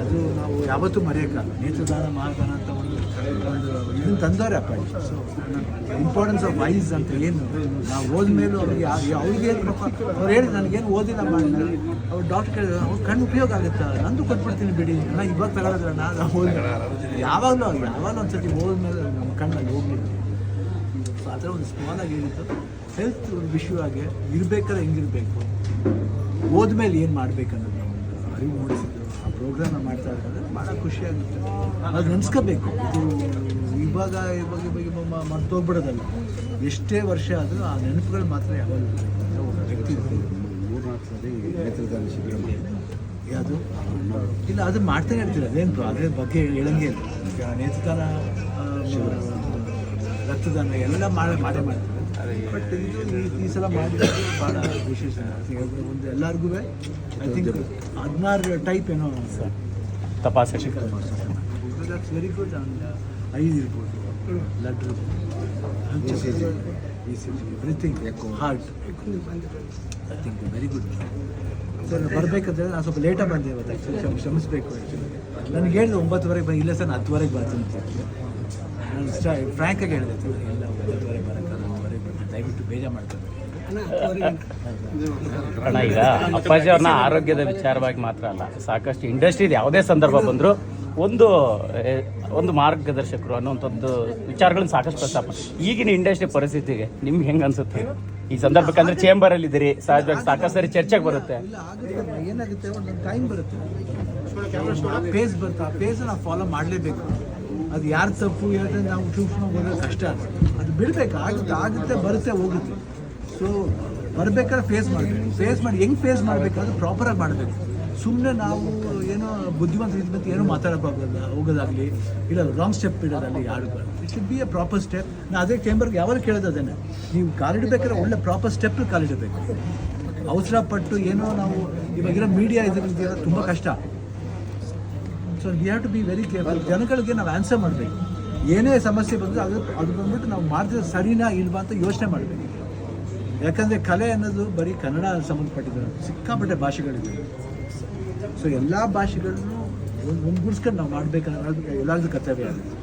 ಅದು ನಾವು ಯಾವತ್ತೂ ಮರೆಯೋಕ್ಕಲ್ಲ. ನೇತ್ರದಾನ ಮಹಾದಾನ ಅಂತ ಒಂದು ಇದನ್ನು ತಂದವರೇ ಅಪ್ಪಾಜಿ. ಸೊ ಇಂಪಾರ್ಟೆನ್ಸ್ ಆಫ್ ವೈಸ್ ಅಂತ ಏನು ನಾವು ಹೋದ್ಮೇಲೆ ಅವ್ರಿಗೆ ಅವ್ರಿಗೇನು ಅವ್ರು ಹೇಳಿದ್ರು ನನಗೇನು ಓದಿಲ್ಲ ಮಾಡಿಲ್ಲ. ಅವ್ರು ಡಾಕ್ಟರ್ ಕೇಳಿದ್ರು ಅವ್ರು ಕಣ್ಣು ಉಪಯೋಗ ಆಗುತ್ತಾ, ನಂದು ಕೊಟ್ಬಿಡ್ತೀನಿ ಬಿಡಿ, ನಾನು ಇವಾಗ ತಗೊಳ್ಳೋದ್ರ ನಾನು ಹೋಗಿ ಯಾವಾಗಲೂ ಒಂದು ಸರ್ತಿ ಹೋದ್ಮೇಲೆ ನಮ್ಮ ಕಣ್ಣಲ್ಲಿ ಹೋಗ್ಲಿಲ್ಲ. ಸೊ ಆ ಥರ ಒಂದು ಸ್ಮಾಲಾಗಿ ಹೇಳಿತ್ತು. ಹೆಲ್ತ್ ವಿಷಯವಾಗಿ ಇರಬೇಕಾದ್ರೆ ಹೆಂಗಿರಬೇಕು, ಹೋದ್ಮೇಲೆ ಏನು ಮಾಡಬೇಕನ್ನೋದು ಒಂದು ಅರಿವು ಮೂಡಿಸಿದ್ದು. ಆ ಪ್ರೋಗ್ರಾಮ್ನ ಮಾಡ್ತಾ ಇರ್ತಾರೆ, ಭಾಳ ಖುಷಿಯಾಗುತ್ತೆ. ಅದು ನೆನೆಸ್ಕೋಬೇಕು. ಇದು ಇವಾಗ ಮರ್ತೋಗ್ಬಿಡೋದಲ್ಲ. ಎಷ್ಟೇ ವರ್ಷ ಆದರೂ ಆ ನೆನಪುಗಳು ಮಾತ್ರ ಯಾವಾಗ ಒಬ್ಬ ವ್ಯಕ್ತಿ ಯಾವುದು ಇಲ್ಲ ಅದು ಮಾಡ್ತಾನೆ ಇರ್ತೀರ. ಅದೇನು ಅದ್ರ ಬಗ್ಗೆ ಹೇಳಂಗೆ ಇಲ್ಲ. ಈಗ ನೇತ್ರದಾನ ರಕ್ತದಾನ ಎಲ್ಲ ಮಾಡೇ ಮಾಡ್ತಾರೆ. ಬಟ್ ಇದು ಈ ಸಲ ಮಾಡಿರೋದು ಭಾಳ ವಿಶೇಷ. ಒಂದು ಎಲ್ಲರಿಗೂ ಐ ಥಿಂಕ್ 16 ಟೈಪ್ ಏನೋ ತಪಾಸಣೆ ದಟ್ಸ್ ವೆರಿ ಗುಡ್. ಆ್ಯಂಡ್ ಐದು ಇರ್ಬೋದು, blood everything, heart, I think very good. Sir ಬರಬೇಕಂದ್ರೆ ನಾನು ಸ್ವಲ್ಪ ಲೇಟಾಗಿ ಬಂದೆ ಇವತ್ತು. ಆ್ಯಕ್ಚುಲಿ ಶ್ರಮಿಸಬೇಕು. ಆ್ಯಕ್ಚುಲಿ ನನಗೆ ಹೇಳಿದೆ 9:30 ಬಂದು, ಇಲ್ಲ ಸರ್ ನಾನು 10:00 ಬರ್ತೀನಿ ಅಂತ. ನಾನು ಫ್ರ್ಯಾಂಕಾಗಿ ಹೇಳಿದೆ, ಇಲ್ಲ 9:30 ಬರೋಕ್ಕಲ್ಲ, 10:00 ಬರ್ತೀನಿ, ದಯವಿಟ್ಟು ಬೇಜಾರು ಮಾಡ್ತಾರೆ. ಅಣ್ಣ, ಈಗ ಅಪ್ಪಾಜಿ ಅವ್ರನ್ನ ಆರೋಗ್ಯದ ವಿಚಾರವಾಗಿ ಮಾತ್ರ ಅಲ್ಲ, ಸಾಕಷ್ಟು ಇಂಡಸ್ಟ್ರಿದು ಯಾವುದೇ ಸಂದರ್ಭ ಬಂದರೂ ಒಂದು ಮಾರ್ಗದರ್ಶಕರು ಅನ್ನೋಂಥದ್ದು ವಿಚಾರಗಳನ್ನ ಸಾಕಷ್ಟು ಪ್ರಸ್ತಾಪ. ಈಗಿನ ಇಂಡಸ್ಟ್ರಿ ಪರಿಸ್ಥಿತಿಗೆ ನಿಮ್ಗೆ ಹೆಂಗೆ ಅನ್ಸುತ್ತೆ ಈ ಸಂದರ್ಭಕ್ಕೆ? ಅಂದರೆ ಚೇಂಬರಲ್ಲಿ ಇದ್ದೀರಿ, ಸಹಜವಾಗಿ ಸಾಕಷ್ಟು ಸರಿ ಚರ್ಚೆಗೆ ಬರುತ್ತೆ. ಇಲ್ಲ ಆಗುತ್ತೆ, ಏನಾಗುತ್ತೆ, ಒಂದೊಂದು ಟೈಮ್ ಬರುತ್ತೆ, ಪೇಸ್ ಬರುತ್ತೆ. ಆ ಪೇಸ್ ನಾವು ಫಾಲೋ ಮಾಡಲೇಬೇಕು. ಅದು ಯಾರು ತಪ್ಪು ಹೇಳಿದ್ರೆ ನಾವು ಸೂಕ್ಷ್ಮ ಹೋಗೋದು ಕಷ್ಟ. ಅದು ಬಿಡಬೇಕು. ಆಗುತ್ತೆ ಬರುತ್ತೆ ಹೋಗುತ್ತೆ. ಸೊ ಬರಬೇಕಾದ್ರೆ ಫೇಸ್ ಮಾಡಬೇಕು. ಫೇಸ್ ಮಾಡಿ ಹೆಂಗೆ ಫೇಸ್ ಮಾಡಬೇಕಾದ್ರೆ ಪ್ರಾಪರಾಗಿ ಮಾಡಬೇಕು. ಸುಮ್ಮನೆ ನಾವು ಏನೋ ಬುದ್ಧಿವಂತ ರೀತಿ ಏನೋ ಮಾತಾಡೋಕ್ಕಾಗಲ್ಲ, ಹೋಗೋದಾಗಲಿ ಇಲ್ಲ ರಾಂಗ್ ಸ್ಟೆಪ್ ಇಡೋದಾಗಲಿ ಯಾರು ಬರಲ್ಲ. It should be A proper step. ನಾನು ಅದೇ ಚೇಂಬರ್ಗೆ ಯಾವಾಗ ಕೇಳೋದು ಅದನ್ನೇ, ನೀವು ಕಾಲಿಡಬೇಕಾದ್ರೆ ಒಳ್ಳೆ ಪ್ರಾಪರ್ ಸ್ಟೆಪ್ ಕಾಲಿಡಬೇಕು. ಅವಸರಪಟ್ಟು ಏನೋ ನಾವು ಇವಾಗಿರೋ ಮೀಡಿಯಾ ಇದರಿಂದ ತುಂಬ ಕಷ್ಟ. So we have to be very careful. ಜನಗಳಿಗೆ ನಾವು ಆನ್ಸರ್ ಮಾಡಬೇಕು. ಏನೇ ಸಮಸ್ಯೆ ಬಂದರೆ ಅದು ಬಂದ್ಬಿಟ್ಟು ನಾವು ಮಾಡಿದ್ರೆ ಸರಿನಾ ಇಲ್ವಾ ಅಂತ ಯೋಚನೆ ಮಾಡಬೇಕು. ಯಾಕಂದರೆ ಕಲೆ ಅನ್ನೋದು ಬರೀ ಕನ್ನಡ ಸಂಬಂಧಪಟ್ಟಿದ್ದು, ಸಿಕ್ಕಾಪಟ್ಟೆ ಭಾಷೆಗಳಿದೆ. ಸೊ ಎಲ್ಲ ಭಾಷೆಗಳನ್ನು ಒಂದ್ಗೂಡಿಸ್ಕೊಂಡು ನಾವು ಮಾಡಬೇಕನ್ನೋದು ಎಲ್ಲರದ್ದು ಕರ್ತವ್ಯ ಆಗುತ್ತೆ.